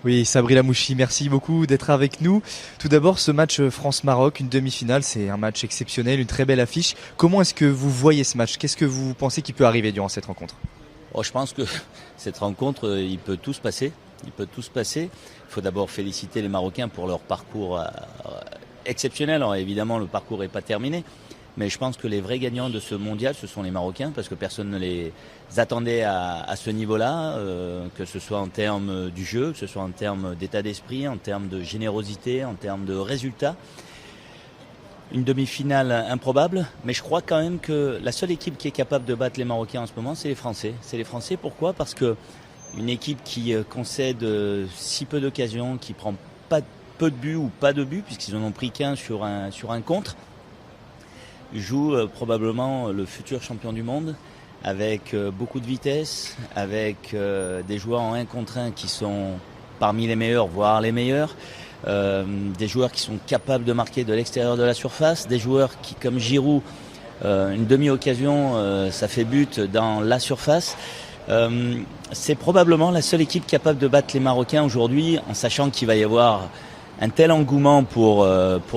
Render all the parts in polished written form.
Oui, Sabri Lamouchi, merci beaucoup d'être avec nous. Tout d'abord, ce match France-Maroc, une demi-finale, c'est un match exceptionnel, une très belle affiche. Comment est-ce que vous voyez ce match? Qu'est-ce que vous pensez qui peut arriver durant cette rencontre? Je pense que cette rencontre, il peut tout se passer. Il peut tout se passer. Il faut d'abord féliciter les Marocains pour leur parcours exceptionnel. Alors évidemment, le parcours n'est pas terminé. Mais je pense que les vrais gagnants de ce mondial, ce sont les Marocains, parce que personne ne les attendait à ce niveau-là, que ce soit en termes du jeu, que ce soit en termes d'état d'esprit, en termes de générosité, en termes de résultats. Une demi-finale improbable, mais je crois quand même que la seule équipe qui est capable de battre les Marocains en ce moment, c'est les Français. C'est les Français, pourquoi? Parce que une équipe qui concède si peu d'occasions, qui prend pas peu de buts ou pas de buts, puisqu'ils en ont pris qu'un sur un contre, joue probablement le futur champion du monde, avec beaucoup de vitesse, avec des joueurs en 1 contre 1 qui sont parmi les meilleurs, voire les meilleurs, des joueurs qui sont capables de marquer de l'extérieur de la surface, des joueurs qui, comme Giroud, une demi-occasion, ça fait but dans la surface. C'est probablement la seule équipe capable de battre les Marocains aujourd'hui, en sachant qu'il va y avoir un tel engouement pour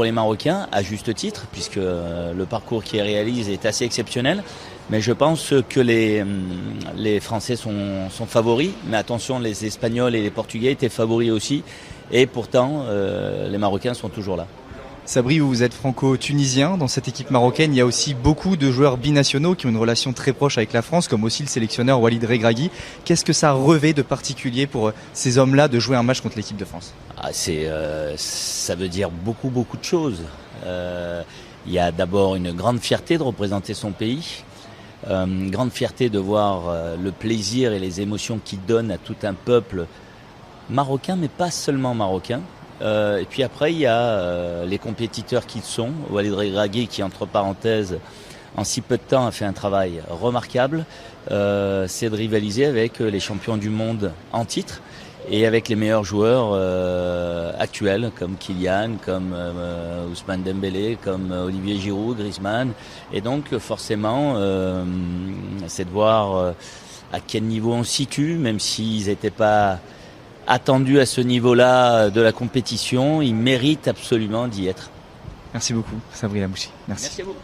les Marocains, à juste titre, puisque le parcours qu'ils réalisent est assez exceptionnel. Mais je pense que les Français sont favoris. Mais attention, les Espagnols et les Portugais étaient favoris aussi. Et pourtant, les Marocains sont toujours là. Sabri, vous êtes franco-tunisien. Dans cette équipe marocaine, il y a aussi beaucoup de joueurs binationaux qui ont une relation très proche avec la France, comme aussi le sélectionneur Walid Regragui. Qu'est-ce que ça revêt de particulier pour ces hommes-là de jouer un match contre l'équipe de France? Ça veut dire beaucoup de choses. Il y a d'abord une grande fierté de représenter son pays, une grande fierté de voir le plaisir et les émotions qu'il donne à tout un peuple marocain, mais pas seulement marocain. Et puis après, il y a les compétiteurs qu'ils sont. Walid Regragui, qui, entre parenthèses, en si peu de temps a fait un travail remarquable, c'est de rivaliser avec les champions du monde en titre et avec les meilleurs joueurs actuels, comme Kylian, comme Ousmane Dembélé, comme Olivier Giroud, Griezmann. Et donc forcément, c'est de voir à quel niveau on se situe, même s'ils n'étaient pas attendus à ce niveau-là de la compétition, ils méritent absolument d'y être. Merci beaucoup, Sabri Lamouchi. Merci. Merci à vous.